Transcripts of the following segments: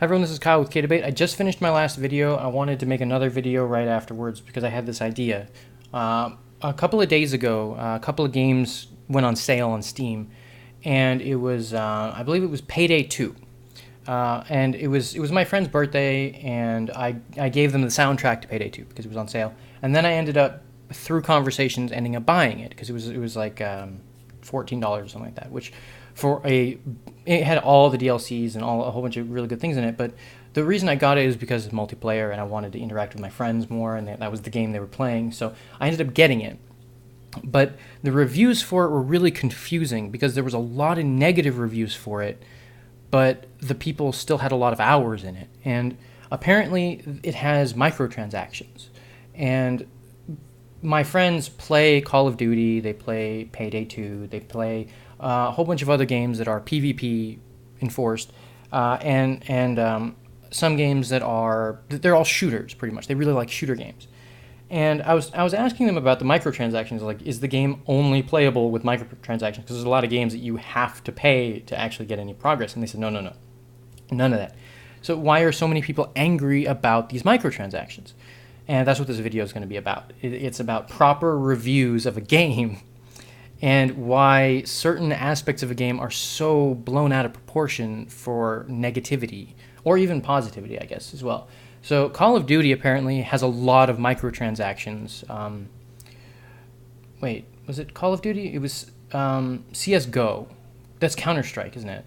Everyone, this is Kyle with kayDbait. I just finished my last video. I wanted to make another video right afterwards because I had this idea. A couple of days ago, a couple of games went on sale on Steam, and it was, I believe it was Payday 2. And it was my friend's birthday, and I gave them the soundtrack to Payday 2 because it was on sale. And then I ended up, through conversations, ending up buying it because it was like $14 or something like that, which it had all the DLCs and a whole bunch of really good things in it. But the reason I got it is because it's multiplayer and I wanted to interact with my friends more, and that was the game they were playing. So I ended up getting it. But the reviews for it were really confusing because there was a lot of negative reviews for it, but the people still had a lot of hours in it. And apparently it has microtransactions. And my friends play Call of Duty, they play Payday 2, they play a whole bunch of other games that are PvP enforced, and some games they're all shooters pretty much. They really like shooter games. And I was asking them about the microtransactions, like, is the game only playable with microtransactions? Because there's a lot of games that you have to pay to actually get any progress. And they said, no, none of that. So why are so many people angry about these microtransactions? And that's what this video is going to be about. It's about proper reviews of a game and why certain aspects of a game are so blown out of proportion for negativity, or even positivity, I guess, as well. So Call of Duty apparently has a lot of microtransactions. Wait, was it Call of Duty? It was CSGO. That's Counter-Strike, isn't it?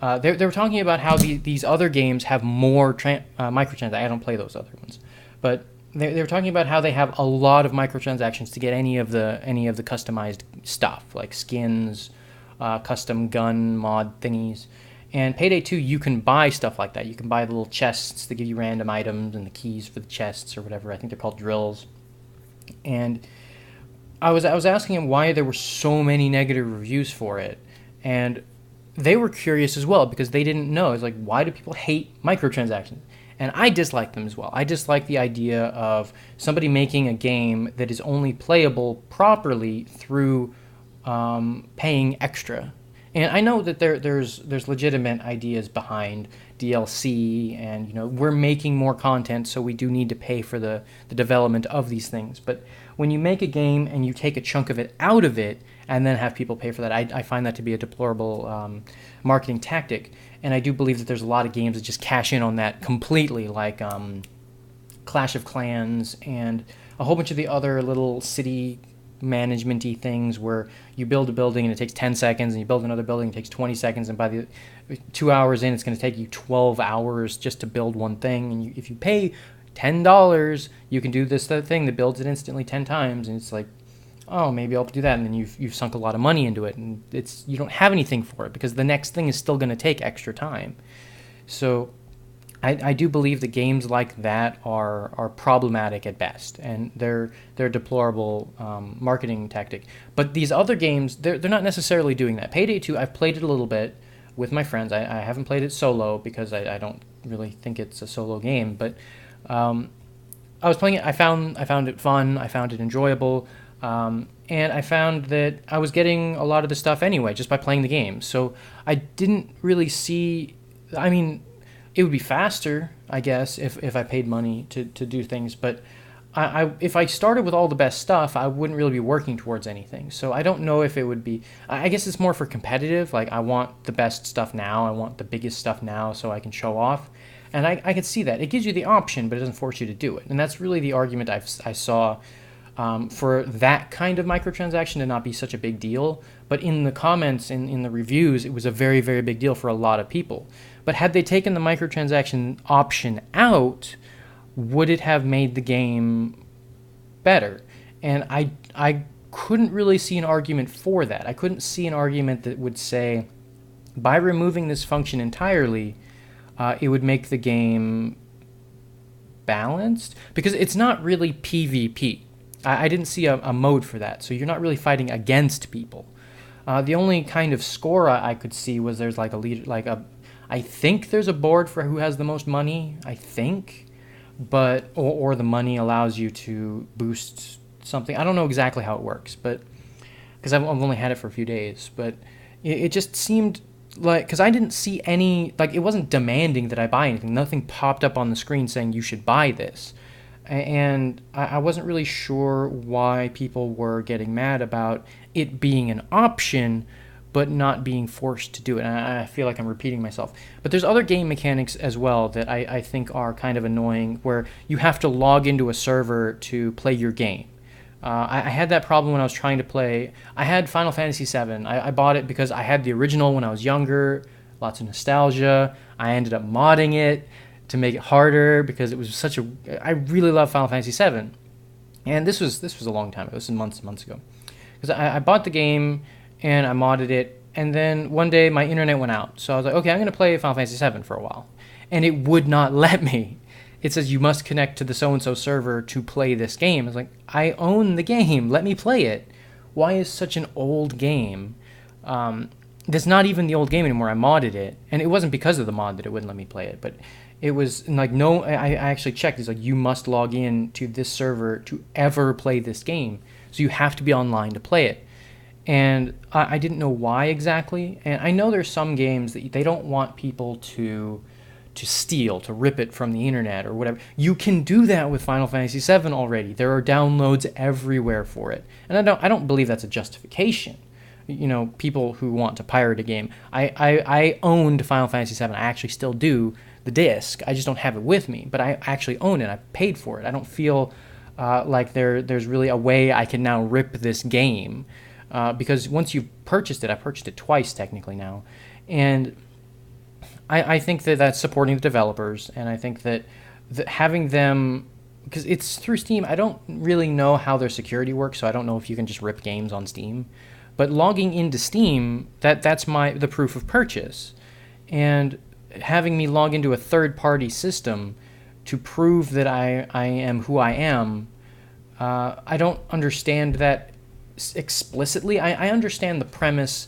They were talking about how these other games have more microtransactions. I don't play those other ones. But they were talking about how they have a lot of microtransactions to get any of the customized stuff, like skins, custom gun mod thingies. And Payday 2, you can buy stuff like that. You can buy the little chests that give you random items and the keys for the chests or whatever. I think they're called drills. And I was asking him why there were so many negative reviews for it. And they were curious as well because they didn't know. It's like, why do people hate microtransactions? And I dislike them as well. I dislike the idea of somebody making a game that is only playable properly through paying extra. And I know that there's legitimate ideas behind DLC, and we're making more content, so we do need to pay for the development of these things. But when you make a game and you take a chunk of it out of it and then have people pay for that, I find that to be a deplorable marketing tactic. And I do believe that there's a lot of games that just cash in on that completely, like Clash of Clans and a whole bunch of the other little city management-y things where you build a building and it takes 10 seconds, and you build another building and it takes 20 seconds, and by the 2 hours in, it's going to take you 12 hours just to build one thing. And if you pay $10, you can do this thing that builds it instantly 10 times, and it's like, oh, maybe I'll do that, and then you've sunk a lot of money into it, and you don't have anything for it because the next thing is still going to take extra time. So I do believe that games like that are problematic at best, and they're a deplorable marketing tactic. But these other games, they're not necessarily doing that. Payday 2, I've played it a little bit with my friends. I haven't played it solo because I don't really think it's a solo game. But I was playing it. I found it fun. I found it enjoyable. And I found that I was getting a lot of the stuff anyway just by playing the game. So I didn't really see... I mean, it would be faster, I guess, if I paid money to do things. But if I started with all the best stuff, I wouldn't really be working towards anything. So I don't know if it would be... I guess it's more for competitive. Like, I want the best stuff now. I want the biggest stuff now so I can show off. And I could see that. It gives you the option, but it doesn't force you to do it. And that's really the argument I saw... for that kind of microtransaction to not be such a big deal. But in the comments, in the reviews, it was a very, very big deal for a lot of people. But had they taken the microtransaction option out, would it have made the game better? And I couldn't really see an argument for that. I couldn't see an argument that would say, by removing this function entirely, it would make the game balanced. Because it's not really PvP. I didn't see a mode for that, so you're not really fighting against people. The only kind of score I could see was there's like a leader, I think there's a board for who has the most money, I think, but or the money allows you to boost something. I don't know exactly how it works, but because I've only had it for a few days, but it just seemed like, because I didn't see any, like, it wasn't demanding that I buy anything. Nothing popped up on the screen saying you should buy this. And I wasn't really sure why people were getting mad about it being an option, but not being forced to do it. And I feel like I'm repeating myself. But there's other game mechanics as well that I think are kind of annoying, where you have to log into a server to play your game. I had that problem when I was trying to play. I had Final Fantasy VII. I bought it because I had the original when I was younger, lots of nostalgia. I ended up modding it to make it harder because it was such a... I really love Final Fantasy VII. And this was a long time ago. This was months and months ago. Because I bought the game and I modded it, and then one day my internet went out. So I was like, okay, I'm going to play Final Fantasy VII for a while. And it would not let me. It says you must connect to the so-and-so server to play this game. I was like, I own the game. Let me play it. Why is such an old game? That's not even the old game anymore. I modded it. And it wasn't because of the mod that it wouldn't let me play it. But it was like, no, I actually checked. It's like, you must log in to this server to ever play this game. So you have to be online to play it. And I didn't know why exactly. And I know there's some games that they don't want people to steal, to rip it from the internet or whatever. You can do that with Final Fantasy VII already. There are downloads everywhere for it. And I don't believe that's a justification. You know, people who want to pirate a game. I owned Final Fantasy VII. I actually still do, the disc. I just don't have it with me. But I actually own it. I paid for it. I don't feel like there's really a way I can now rip this game. Because once you've purchased it, I purchased it twice technically now. And I think that that's supporting the developers, and I think that having them, because it's through Steam, I don't really know how their security works, so I don't know if you can just rip games on Steam. But logging into Steam, that's the proof of purchase. And having me log into a third-party system to prove that I am who I am, I don't understand that explicitly. I understand the premise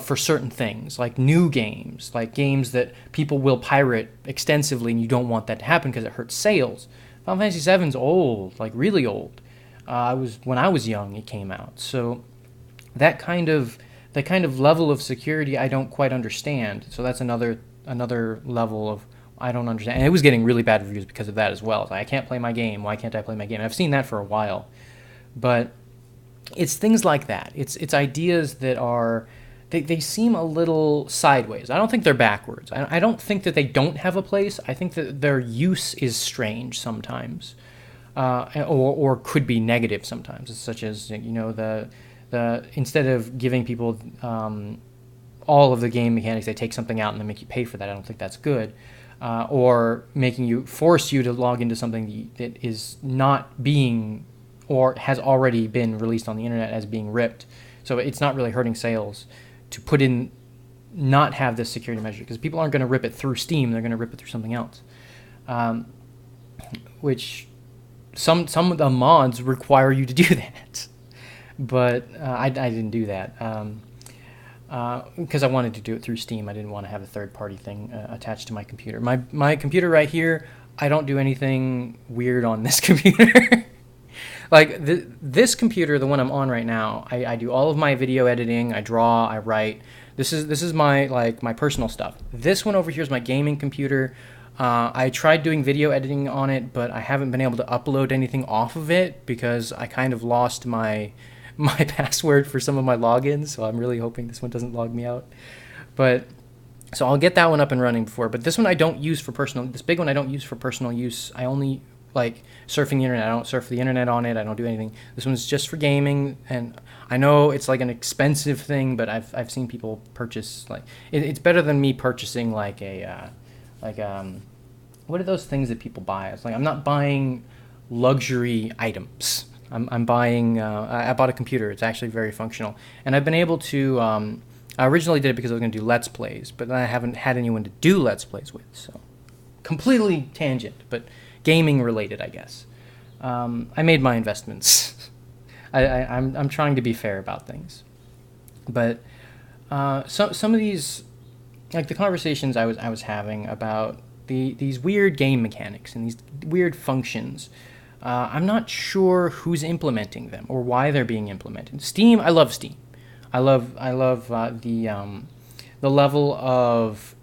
for certain things, like new games, like games that people will pirate extensively, and you don't want that to happen because it hurts sales. Final Fantasy VII's old, like really old. When I was young, it came out. So that kind of level of security, I don't quite understand. So that's another level of I don't understand. And it was getting really bad reviews because of that as well. It's like, I can't play my game. Why can't I play my game? And I've seen that for a while, but it's things like that. It's ideas that are. They seem a little sideways. I don't think they're backwards. I don't think that they don't have a place. I think that their use is strange sometimes, or could be negative sometimes. Such as, you know, the instead of giving people all of the game mechanics, they take something out and then make you pay for that. I don't think that's good. Or force you to log into something that is not being or has already been released on the internet as being ripped. So it's not really hurting sales to not have this security measure, because people aren't going to rip it through Steam. They're going to rip it through something else, which some of the mods require you to do that. But I didn't do that because I wanted to do it through Steam. I didn't want to have a third-party thing attached to my computer. My computer right here, I don't do anything weird on this computer. Like this computer, the one I'm on right now, I do all of my video editing. I draw, I write. This is my personal stuff. This one over here is my gaming computer. I tried doing video editing on it, but I haven't been able to upload anything off of it because I kind of lost my password for some of my logins. So I'm really hoping this one doesn't log me out. But so I'll get that one up and running before. But this one I don't use for personal. This big one I don't use for personal use. I only like surfing the internet. I don't surf the internet on it. I don't do anything. This one's just for gaming, and I know it's like an expensive thing, but I've seen people purchase like it's better than me purchasing like what are those things that people buy? It's like I'm not buying luxury items. I'm buying. I bought a computer. It's actually very functional, and I've been able to. I originally did it because I was going to do Let's Plays, but then I haven't had anyone to do Let's Plays with, so completely tangent, but gaming related, I guess. I made my investments. I'm trying to be fair about things, but some of these, like the conversations I was having about these weird game mechanics and these weird functions, I'm not sure who's implementing them or why they're being implemented. Steam, I love Steam. I love the level of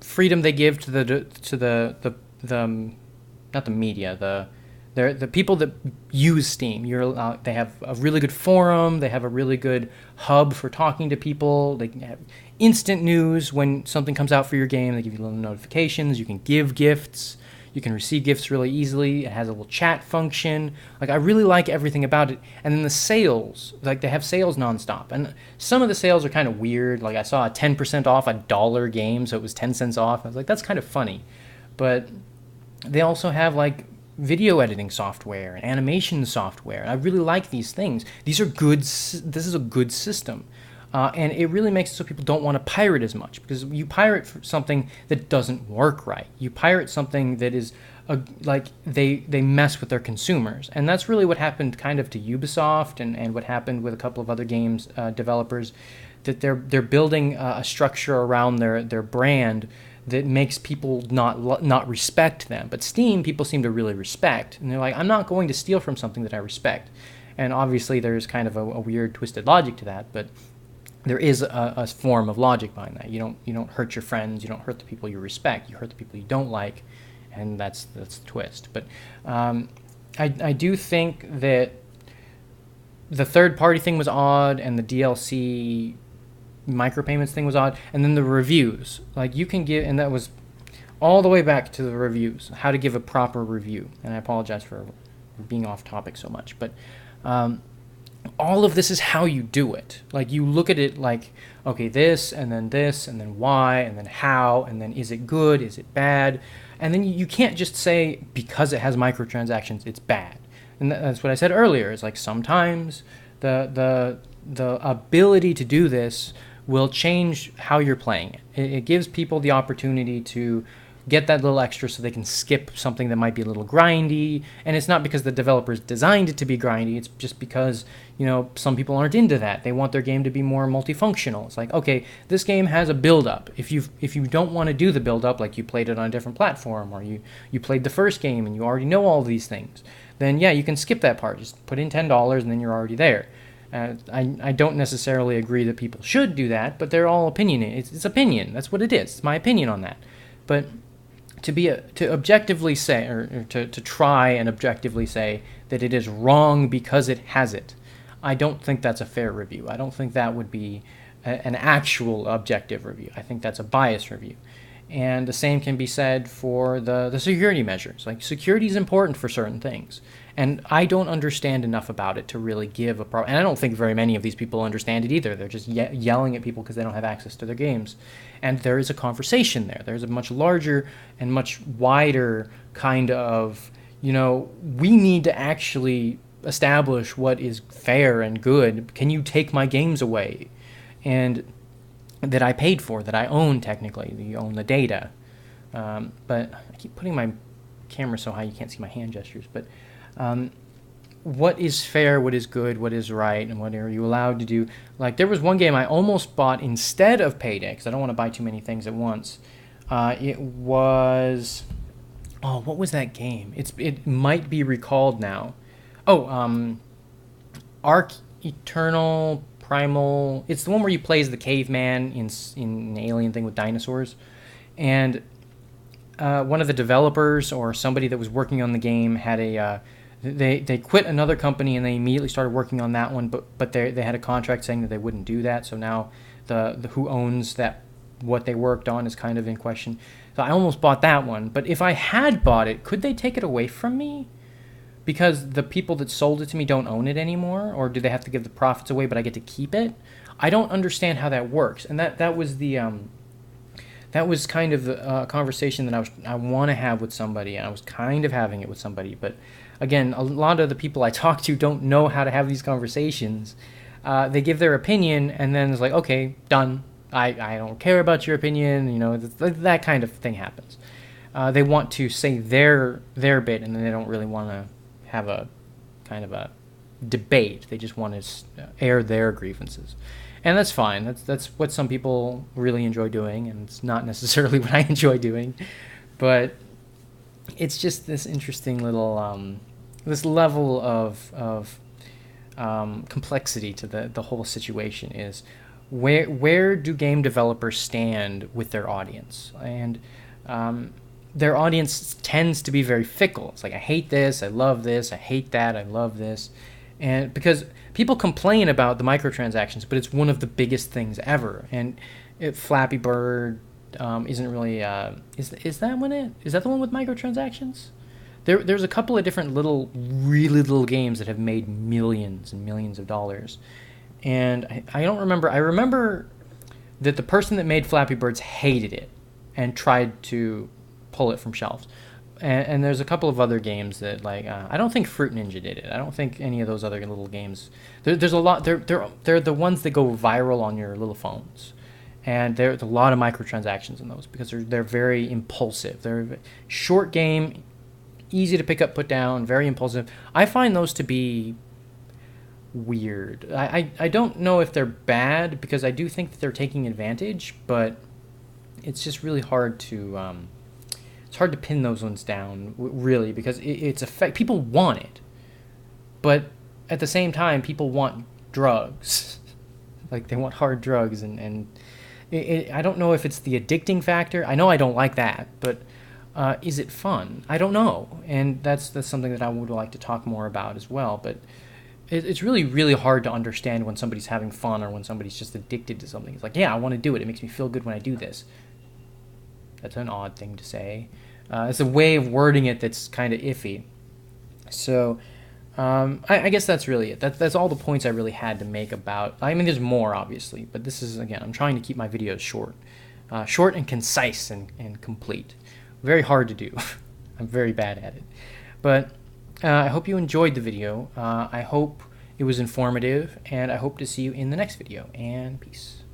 freedom they give to the not the media, the people that use Steam. They have a really good forum. They have a really good hub for talking to people. They have instant news when something comes out for your game. They give you little notifications. You can give gifts. You can receive gifts really easily. It has a little chat function. Like, I really like everything about it. And then the sales, like, they have sales nonstop. And some of the sales are kind of weird. Like, I saw a 10% off a $1 game, so it was 10 cents off. I was like, that's kind of funny. But they also have, like, video editing software and animation software. I really like these things. These are good. This is a good system. And it really makes it so people don't want to pirate as much, because you pirate for something that doesn't work right. You pirate something that is like they mess with their consumers. And that's really what happened kind of to Ubisoft and what happened with a couple of other games developers, that they're building a structure around their brand that makes people not respect them. But Steam, people seem to really respect. And they're like, I'm not going to steal from something that I respect. And obviously there's kind of a weird, twisted logic to that, but there is a form of logic behind that. You don't hurt your friends. You don't hurt the people you respect. You hurt the people you don't like, and that's the twist. But I do think that the third-party thing was odd, and the DLC micropayments thing was odd, and then the reviews. Like, you can give, and that was all the way back to the reviews, how to give a proper review. And I apologize for being off topic so much, but all of this is how you do it. Like, you look at it like, okay, this, and then why, and then how, and then is it good, is it bad? And then you can't just say, because it has microtransactions, it's bad. And that's what I said earlier. It's like, sometimes the ability to do this will change how you're playing it. It gives people the opportunity to get that little extra so they can skip something that might be a little grindy. And it's not because the developers designed it to be grindy. It's just because, some people aren't into that. They want their game to be more multifunctional. It's like, okay, this game has a build-up. If you don't want to do the build-up, like you played it on a different platform, or you played the first game and you already know all these things, then yeah, you can skip that part. Just put in $10 and then you're already there. I don't necessarily agree that people should do that, but they're all opinionated. It's opinion. That's what it is. It's my opinion on that. But to objectively say, or to try and objectively say that it is wrong because it has it, I don't think that's a fair review. I don't think that would be an actual objective review. I think that's a biased review. And the same can be said for the security measures. Like, security is important for certain things. And I don't understand enough about it to really give a and I don't think very many of these people understand it either. They're just yelling at people because they don't have access to their games. And there is a conversation there. There's a much larger and much wider kind of, we need to actually establish what is fair and good. Can you take my games away? And that I paid for, that I own technically. You own the data. But I keep putting my camera so high you can't see my hand gestures. But what is fair, what is good, what is right, and what are you allowed to do? Like, there was one game I almost bought instead of Payday, because I don't want to buy too many things at once. It was... Oh, what was that game? It might be recalled now. Oh, Ark Eternal Primal... It's the one where you play as the caveman in an alien thing with dinosaurs. And one of the developers or somebody that was working on the game had a... They quit another company and they immediately started working on that one, but they had a contract saying that they wouldn't do that. So now the who owns that what they worked on is kind of in question. So I almost bought that one, but if I had bought it, could they take it away from me? Because the people that sold it to me don't own it anymore, or do they have to give the profits away but I get to keep it? I don't understand how that works, and that was the that was kind of the conversation that I want to have with somebody, and I was kind of having it with somebody, but again, a lot of the people I talk to don't know how to have these conversations. They give their opinion, and then it's like, okay, done. I don't care about your opinion. That kind of thing happens. They want to say their bit, and then they don't really want to have a kind of a debate. They just want to air their grievances. And that's fine. That's what some people really enjoy doing, and it's not necessarily what I enjoy doing. But it's just this interesting little this level of complexity to the whole situation is where do game developers stand with their audience? And their audience tends to be very fickle. It's like, I hate this, I love this, I hate that, I love this. And because people complain about the microtransactions, but it's one of the biggest things ever. And Flappy Bird isn't really is that the one with microtransactions? There's a couple of different really little games that have made millions and millions of dollars. And I don't remember. I remember that the person that made Flappy Birds hated it and tried to pull it from shelves. And there's a couple of other games that, like, I don't think Fruit Ninja did it. I don't think any of those other little games. There's a lot. They're the ones that go viral on your little phones, and there's a lot of microtransactions in those because they're very impulsive. They're a short game, easy to pick up, put down, very impulsive. I find those to be weird. I don't know if they're bad, because I do think that they're taking advantage, but it's just really hard to it's hard to pin those ones down, really, because it's people want it, but at the same time people want drugs. Like, they want hard drugs, and I don't know if it's the addicting factor. I know I don't like that, but is it fun? I don't know, and that's something that I would like to talk more about as well. But it's really, really hard to understand when somebody's having fun or when somebody's just addicted to something. It's like, yeah, I want to do it. It makes me feel good when I do this. That's an odd thing to say. It's a way of wording it that's kind of iffy. So I guess that's really it. That's all the points I really had to make about. I mean, there's more, obviously, but this is, again, I'm trying to keep my videos short. Short and concise and complete. Very hard to do. I'm very bad at it. But I hope you enjoyed the video. I hope it was informative, and I hope to see you in the next video. And peace.